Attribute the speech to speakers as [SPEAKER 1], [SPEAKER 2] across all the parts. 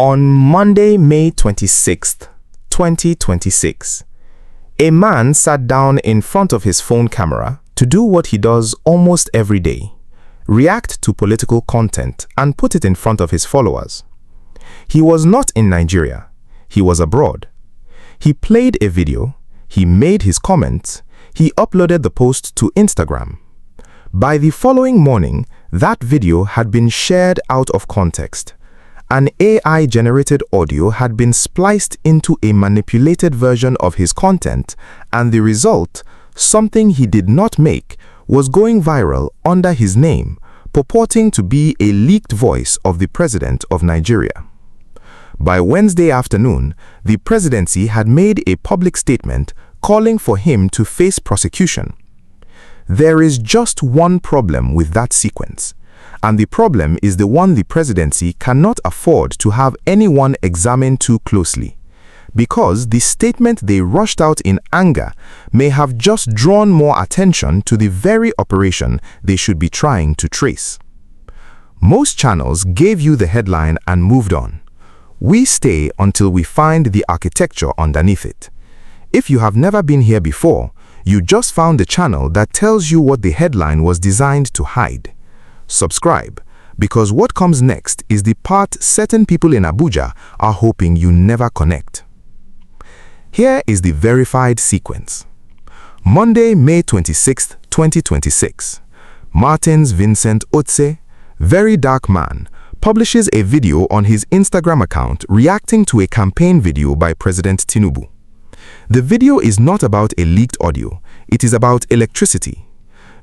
[SPEAKER 1] On Monday, May 26th, 2026, a man sat down in front of his phone camera to do what he does almost every day: react to political content and put it in front of his followers. He was not in Nigeria, he was abroad. He played a video, he made his comments, he uploaded the post to Instagram. By the following morning, that video had been shared out of context. An AI-generated audio had been spliced into a manipulated version of his content, and the result, something he did not make, was going viral under his name, purporting to be a leaked voice of the President of Nigeria. By Wednesday afternoon, the Presidency had made a public statement calling for him to face prosecution. There is just one problem with that sequence, and the problem is the one the Presidency cannot afford to have anyone examine too closely, because the statement they rushed out in anger may have just drawn more attention to the very operation they should be trying to trace. Most channels gave you the headline and moved on. We stay until we find the architecture underneath it. If you have never been here before, you just found a channel that tells you what the headline was designed to hide. Subscribe, because what comes next is the part certain people in Abuja are hoping you never connect. Here is the verified sequence. Monday, May 26, 2026. Martins Vincent Otse, VeryDarkMan, publishes a video on his Instagram account reacting to a campaign video by President Tinubu. The video is not about a leaked audio, it is about electricity.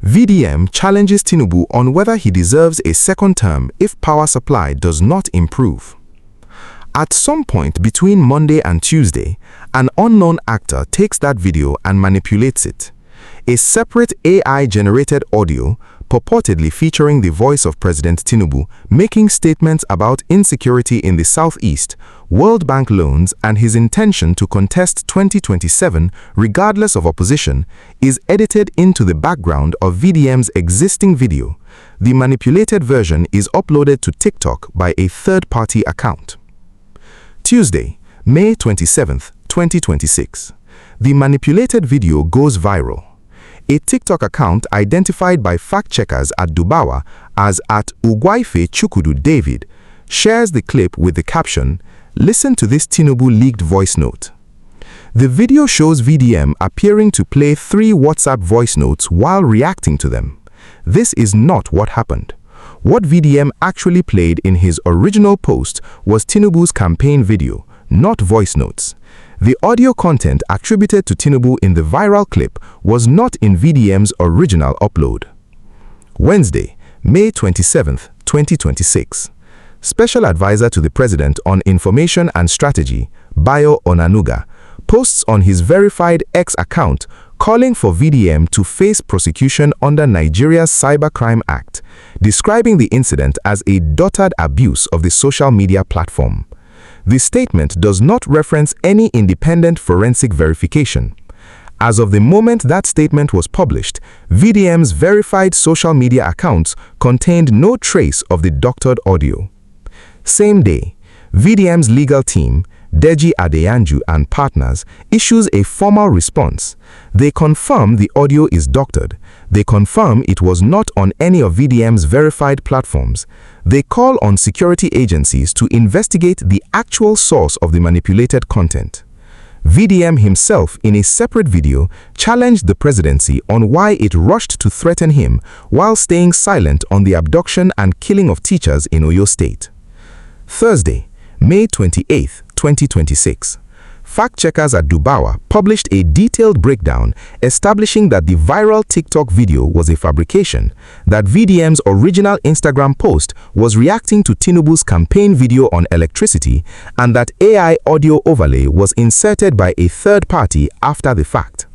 [SPEAKER 1] VDM challenges Tinubu on whether he deserves a second term if power supply does not improve. At some point between Monday and Tuesday, an unknown actor takes that video and manipulates it. A separate AI-generated audio, purportedly featuring the voice of President Tinubu, making statements about insecurity in the Southeast, World Bank loans, and his intention to contest 2027 regardless of opposition, is edited into the background of VDM's existing video. The manipulated version is uploaded to TikTok by a third-party account. Tuesday, May 27, 2026. The manipulated video goes viral. A TikTok account identified by fact-checkers at Dubawa as @Ugwaife Chukudu David shares the clip with the caption, "Listen to this Tinubu leaked voice note." The video shows VDM appearing to play 3 WhatsApp voice notes while reacting to them. This is not what happened. What VDM actually played in his original post was Tinubu's campaign video, not voice notes. The audio content attributed to Tinubu in the viral clip was not in VDM's original upload. Wednesday, May 27, 2026. Special Advisor to the President on Information and Strategy, Bayo Onanuga, posts on his verified X account calling for VDM to face prosecution under Nigeria's Cybercrime Act, describing the incident as a dotard abuse of the social media platform. The statement does not reference any independent forensic verification. As of the moment that statement was published, VDM's verified social media accounts contained no trace of the doctored audio. Same day, VDM's legal team, Deji Adeyanju and partners, issues a formal response. They confirm the audio is doctored. They confirm it was not on any of VDM's verified platforms. They call on security agencies to investigate the actual source of the manipulated content. VDM himself, in a separate video, challenged the Presidency on why it rushed to threaten him while staying silent on the abduction and killing of teachers in Oyo State. Thursday, May 28, 2026. Fact-checkers at Dubawa published a detailed breakdown establishing that the viral TikTok video was a fabrication, that VDM's original Instagram post was reacting to Tinubu's campaign video on electricity, and that AI audio overlay was inserted by a third party after the fact.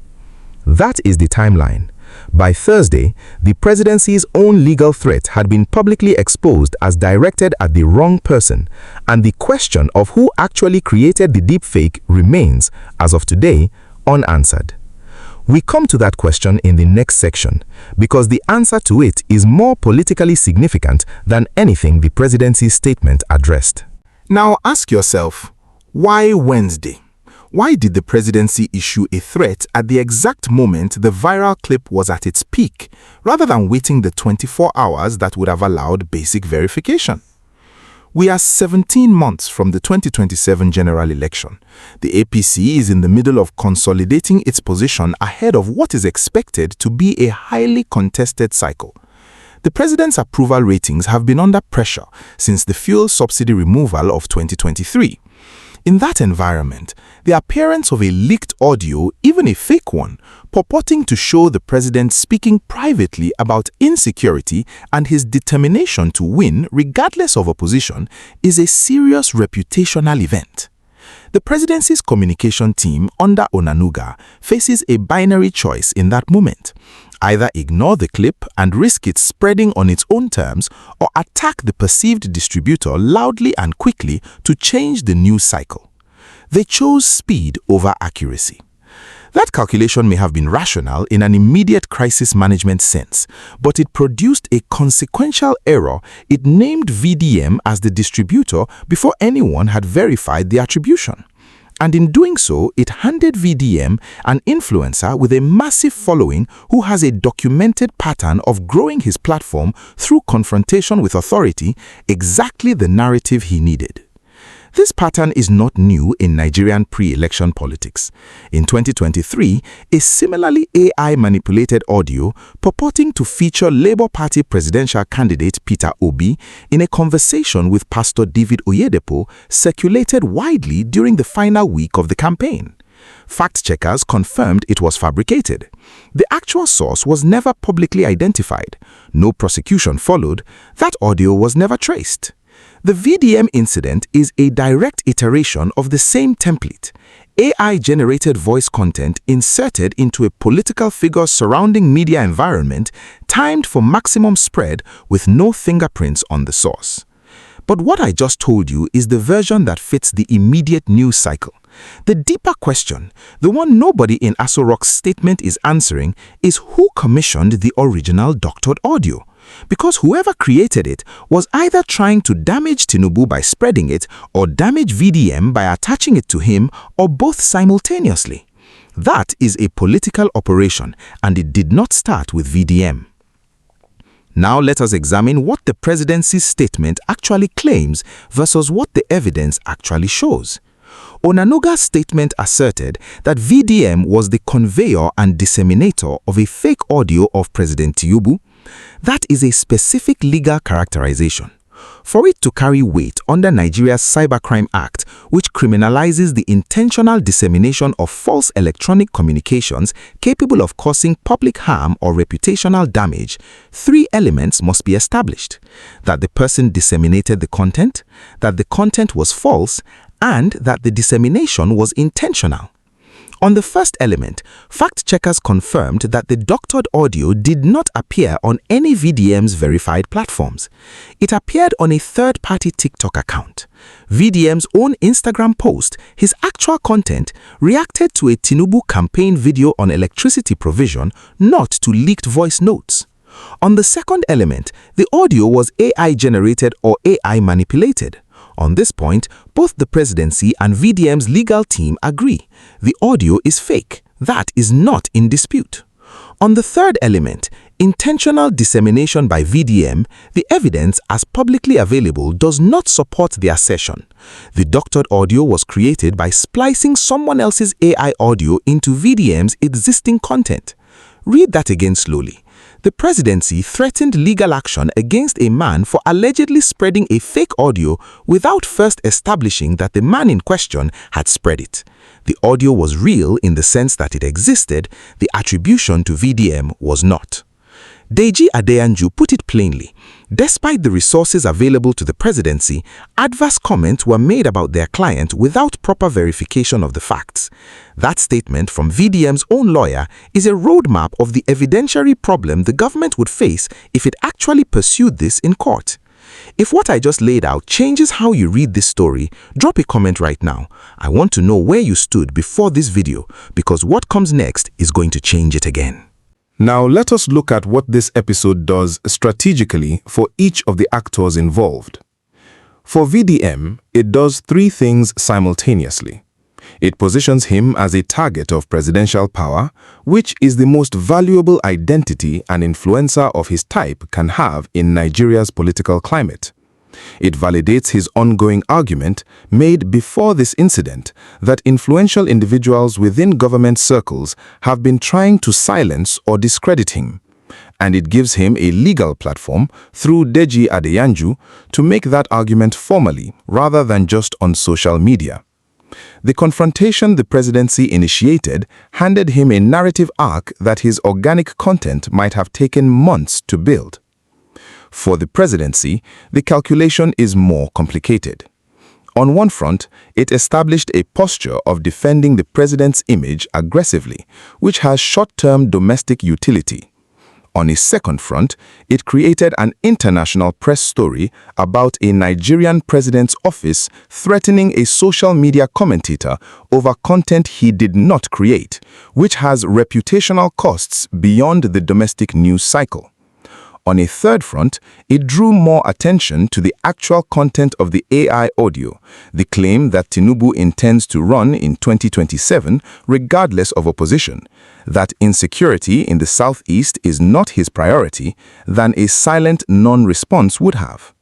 [SPEAKER 1] That is the timeline. By Thursday, the Presidency's own legal threat had been publicly exposed as directed at the wrong person, and the question of who actually created the deepfake remains, as of today, unanswered. We come to that question in the next section, because the answer to it is more politically significant than anything the Presidency's statement addressed. Now ask yourself, why Wednesday? Why did the presidency issue a threat at the exact moment the viral clip was at its peak, rather than waiting the 24 hours that would have allowed basic verification? We are 17 months from the 2027 general election. The APC is in the middle of consolidating its position ahead of what is expected to be a highly contested cycle. The president's approval ratings have been under pressure since the fuel subsidy removal of 2023. In that environment, the appearance of a leaked audio, even a fake one, purporting to show the president speaking privately about insecurity and his determination to win regardless of opposition, is a serious reputational event. The presidency's communication team under Onanuga faces a binary choice in that moment. Either ignore the clip and risk it spreading on its own terms, or attack the perceived distributor loudly and quickly to change the news cycle. They chose speed over accuracy. That calculation may have been rational in an immediate crisis management sense, but it produced a consequential error. It named VDM as the distributor before anyone had verified the attribution. And in doing so, it handed VDM, an influencer with a massive following who has a documented pattern of growing his platform through confrontation with authority, exactly the narrative he needed. This pattern is not new in Nigerian pre-election politics. In 2023, a similarly AI-manipulated audio purporting to feature Labour Party presidential candidate Peter Obi in a conversation with Pastor David Oyedepo circulated widely during the final week of the campaign. Fact-checkers confirmed it was fabricated. The actual source was never publicly identified. No prosecution followed. That audio was never traced. The VDM incident is a direct iteration of the same template. AI-generated voice content inserted into a political figure's surrounding media environment, timed for maximum spread with no fingerprints on the source. But what I just told you is the version that fits the immediate news cycle. The deeper question, the one nobody in Aso Rock's statement is answering, is who commissioned the original doctored audio? Because whoever created it was either trying to damage Tinubu by spreading it or damage VDM by attaching it to him, or both simultaneously. That is a political operation, and it did not start with VDM. Now let us examine what the presidency's statement actually claims versus what the evidence actually shows. Onanuga's statement asserted that VDM was the conveyor and disseminator of a fake audio of President Tinubu. That is a specific legal characterization. For it to carry weight under Nigeria's Cybercrime Act, which criminalizes the intentional dissemination of false electronic communications capable of causing public harm or reputational damage, 3 elements must be established: that the person disseminated the content, that the content was false, and that the dissemination was intentional. On the first element, fact-checkers confirmed that the doctored audio did not appear on any VDM's verified platforms. It appeared on a third-party TikTok account. VDM's own Instagram post, his actual content, reacted to a Tinubu campaign video on electricity provision, not to leaked voice notes. On the second element, the audio was AI-generated or AI-manipulated. On this point, both the presidency and VDM's legal team agree. The audio is fake. That is not in dispute. On the third element, intentional dissemination by VDM, the evidence as publicly available does not support the assertion. The doctored audio was created by splicing someone else's AI audio into VDM's existing content. Read that again slowly. The presidency threatened legal action against a man for allegedly spreading a fake audio without first establishing that the man in question had spread it. The audio was real in the sense that it existed. The attribution to VDM was not. Deji Adeyanju put it plainly. Despite the resources available to the presidency, adverse comments were made about their client without proper verification of the facts. That statement from VDM's own lawyer is a roadmap of the evidentiary problem the government would face if it actually pursued this in court. If what I just laid out changes how you read this story, drop a comment right now. I want to know where you stood before this video, because what comes next is going to change it again. Now let us look at what this episode does strategically for each of the actors involved. For VDM, it does three things simultaneously. It positions him as a target of presidential power, which is the most valuable identity an influencer of his type can have in Nigeria's political climate. It validates his ongoing argument made before this incident that influential individuals within government circles have been trying to silence or discredit him. And it gives him a legal platform through Deji Adeyanju to make that argument formally rather than just on social media. The confrontation the presidency initiated handed him a narrative arc that his organic content might have taken months to build. For the presidency, the calculation is more complicated. On one front, it established a posture of defending the president's image aggressively, which has short-term domestic utility. On a second front, it created an international press story about a Nigerian president's office threatening a social media commentator over content he did not create, which has reputational costs beyond the domestic news cycle. On a third front, it drew more attention to the actual content of the AI audio, the claim that Tinubu intends to run in 2027 regardless of opposition, that insecurity in the southeast is not his priority, than a silent non-response would have.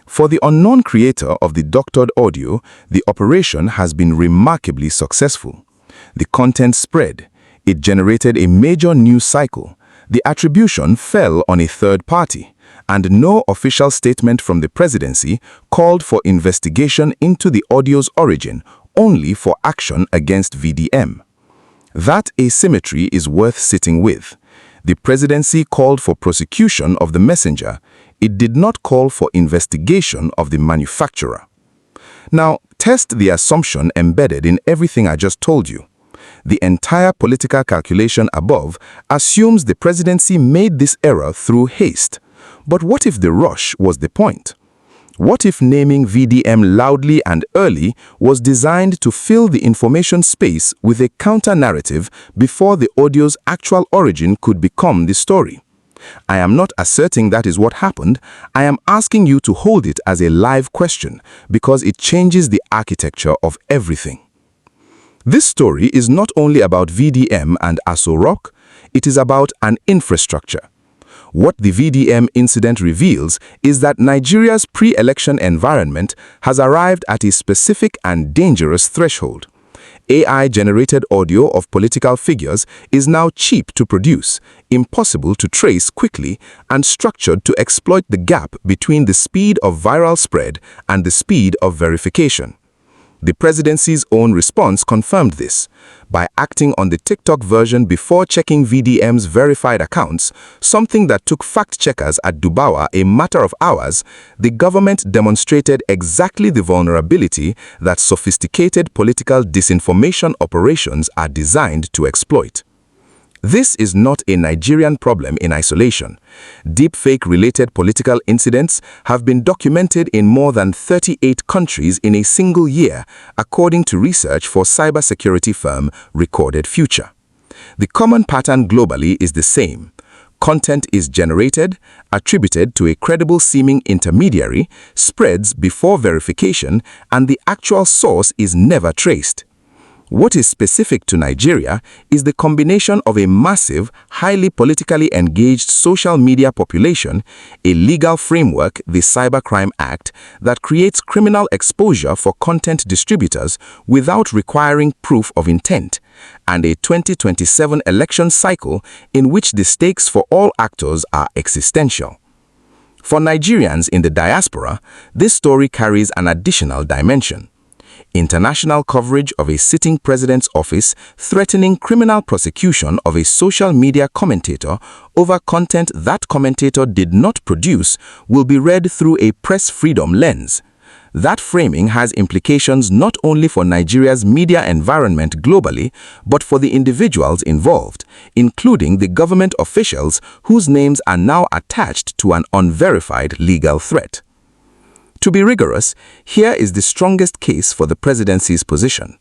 [SPEAKER 1] For the unknown creator of the doctored audio, the operation has been remarkably successful. The content spread. It generated a major news cycle. The attribution fell on a third party, and no official statement from the presidency called for investigation into the audio's origin, only for action against VDM. That asymmetry is worth sitting with. The presidency called for prosecution of the messenger. It did not call for investigation of the manufacturer. Now, test the assumption embedded in everything I just told you. The entire political calculation above assumes the presidency made this error through haste. But what if the rush was the point? What if naming VDM loudly and early was designed to fill the information space with a counter-narrative before the audio's actual origin could become the story? I am not asserting that is what happened. I am asking you to hold it as a live question because it changes the architecture of everything. This story is not only about VDM and Aso Rock, it is about an infrastructure. What the VDM incident reveals is that Nigeria's pre-election environment has arrived at a specific and dangerous threshold. AI-generated audio of political figures is now cheap to produce, impossible to trace quickly, and structured to exploit the gap between the speed of viral spread and the speed of verification. The presidency's own response confirmed this. By acting on the TikTok version before checking VDM's verified accounts, something that took fact-checkers at Dubawa a matter of hours, the government demonstrated exactly the vulnerability that sophisticated political disinformation operations are designed to exploit. This is not a Nigerian problem in isolation. Deepfake-related political incidents have been documented in more than 38 countries in a single year, according to research for cybersecurity firm Recorded Future. The common pattern globally is the same. Content is generated, attributed to a credible-seeming intermediary, spreads before verification, and the actual source is never traced. What is specific to Nigeria is the combination of a massive, highly politically engaged social media population, a legal framework, the Cybercrime Act, that creates criminal exposure for content distributors without requiring proof of intent, and a 2027 election cycle in which the stakes for all actors are existential. For Nigerians in the diaspora, this story carries an additional dimension. International coverage of a sitting president's office threatening criminal prosecution of a social media commentator over content that commentator did not produce will be read through a press freedom lens. That framing has implications not only for Nigeria's media environment globally, but for the individuals involved, including the government officials whose names are now attached to an unverified legal threat. To be rigorous, here is the strongest case for the presidency's position.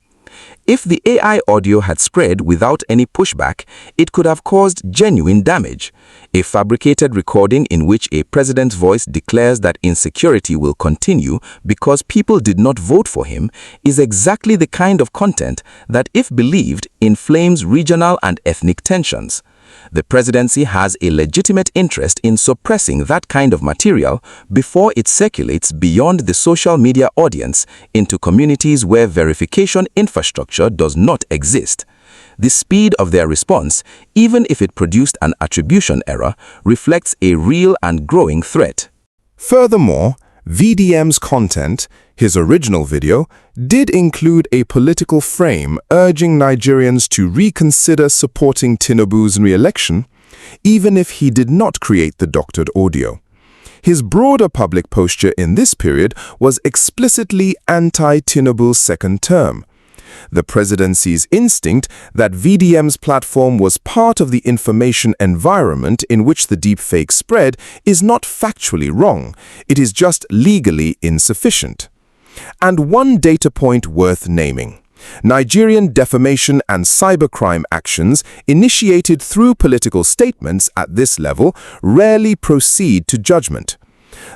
[SPEAKER 2] If the AI audio had spread without any pushback, it could have caused genuine damage. A fabricated recording in which a president's voice declares that insecurity will continue because people did not vote for him is exactly the kind of content that, if believed, inflames regional and ethnic tensions. The presidency has a legitimate interest in suppressing that kind of material before it circulates beyond the social media audience into communities where verification infrastructure does not exist. The speed of their response, even if it produced an attribution error, reflects a real and growing threat.
[SPEAKER 1] Furthermore, VDM's content, his original video, did include a political frame urging Nigerians to reconsider supporting Tinubu's re-election, even if he did not create the doctored audio. His broader public posture in this period was explicitly anti-Tinubu's second term. The presidency's instinct that VDM's platform was part of the information environment in which the deepfake spread is not factually wrong, it is just legally insufficient. And one data point worth naming. Nigerian defamation and cybercrime actions initiated through political statements at this level rarely proceed to judgment.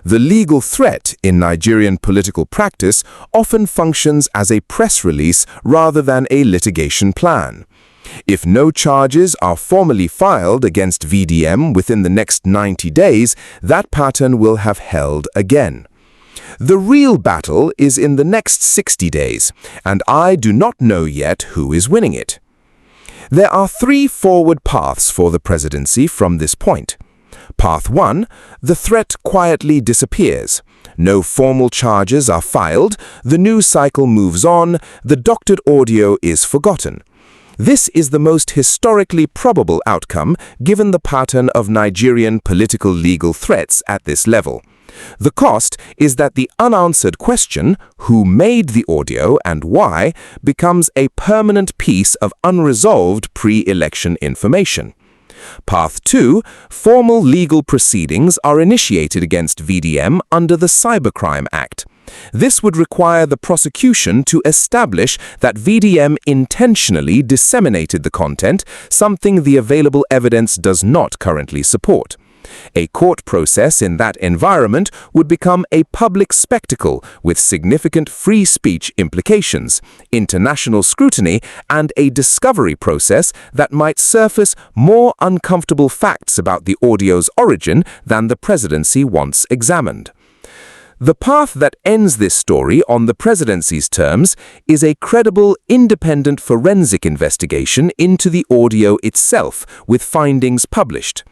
[SPEAKER 1] The legal threat in Nigerian political practice often functions as a press release rather than a litigation plan. If no charges are formally filed against VDM within the next 90 days, that pattern will have held again. The real battle is in the next 60 days, and I do not know yet who is winning it. There are three forward paths for the presidency from this point. Path 1, the threat quietly disappears. No formal charges are filed, the news cycle moves on, the doctored audio is forgotten. This is the most historically probable outcome given the pattern of Nigerian political legal threats at this level. The cost is that the unanswered question, who made the audio and why, becomes a permanent piece of unresolved pre-election information. Path 2, formal legal proceedings are initiated against VDM under the Cybercrime Act. This would require the prosecution to establish that VDM intentionally disseminated the content, something the available evidence does not currently support. A court process in that environment would become a public spectacle with significant free speech implications, international scrutiny, and a discovery process that might surface more uncomfortable facts about the audio's origin than the presidency once examined. The path that ends this story on the presidency's terms is a credible, independent forensic investigation into the audio itself, with findings published.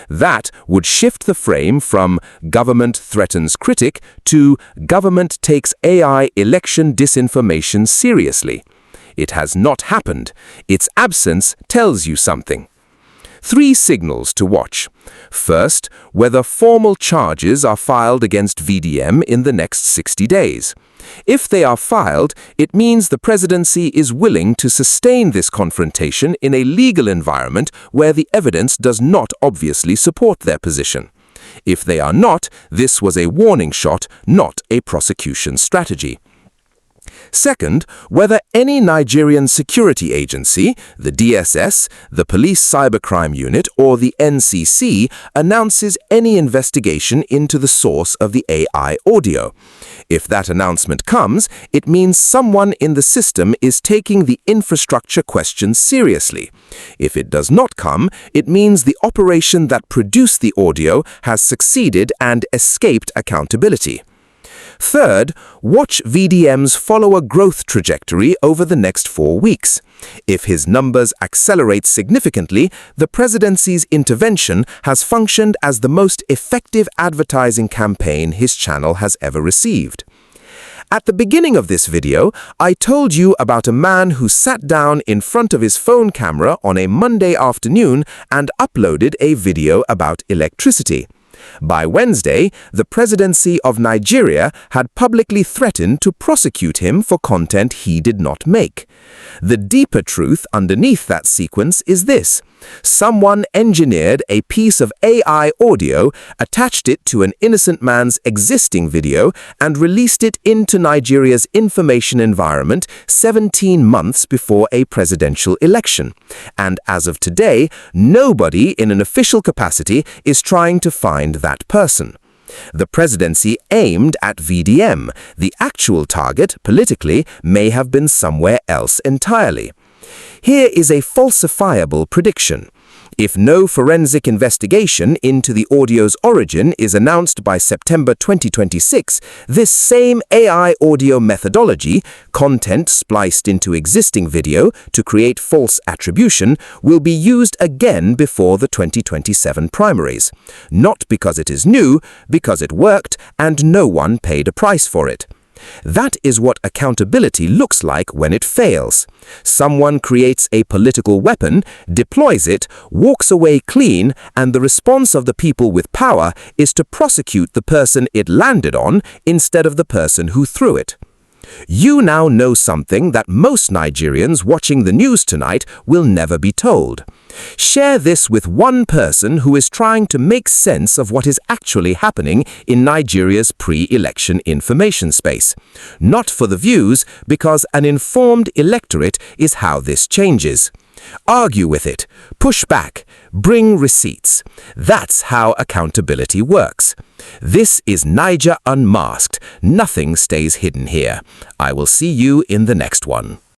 [SPEAKER 1] That would shift the frame from government threatens critic to government takes AI election disinformation seriously. It has not happened. Its absence tells you something. Three signals to watch. First, whether formal charges are filed against VDM in the next 60 days. If they are filed, it means the presidency is willing to sustain this confrontation in a legal environment where the evidence does not obviously support their position. If they are not, this was a warning shot, not a prosecution strategy. Second, whether any Nigerian security agency, the DSS, the Police Cybercrime Unit, or the NCC announces any investigation into the source of the AI audio. If that announcement comes, it means someone in the system is taking the infrastructure question seriously. If it does not come, it means the operation that produced the audio has succeeded and escaped accountability. Third, watch VDM's follower growth trajectory over the next 4 weeks. If his numbers accelerate significantly, the presidency's intervention has functioned as the most effective advertising campaign his channel has ever received. At the beginning of this video, I told you about a man who sat down in front of his phone camera on a Monday afternoon and uploaded a video about electricity.
[SPEAKER 2] By Wednesday, the presidency of Nigeria had publicly threatened to prosecute him for content he did not make. The deeper truth underneath that sequence is this: someone engineered a piece of AI audio, attached it to an innocent man's existing video, and released it into Nigeria's information environment 17 months before a presidential election. And as of today, nobody in an official capacity is trying to find that person. The presidency aimed at VDM. The actual target, politically, may have been somewhere else entirely. Here is a falsifiable prediction. If no forensic investigation into the audio's origin is announced by September 2026, this same AI audio methodology, content spliced into existing video to create false attribution, will be used again before the 2027 primaries. Not because it is new, because it worked and no one paid a price for it. That is what accountability looks like when it fails. Someone creates a political weapon, deploys it, walks away clean, and the response of the people with power is to prosecute the person it landed on instead of the person who threw it. You now know something that most Nigerians watching the news tonight will never be told. Share this with one person who is trying to make sense of what is actually happening in Nigeria's pre-election information space. Not for the views, because an informed electorate is how this changes. Argue with it, push back, bring receipts. That's how accountability works. This is Naija Unmasked. Nothing stays hidden here. I will see you in the next one.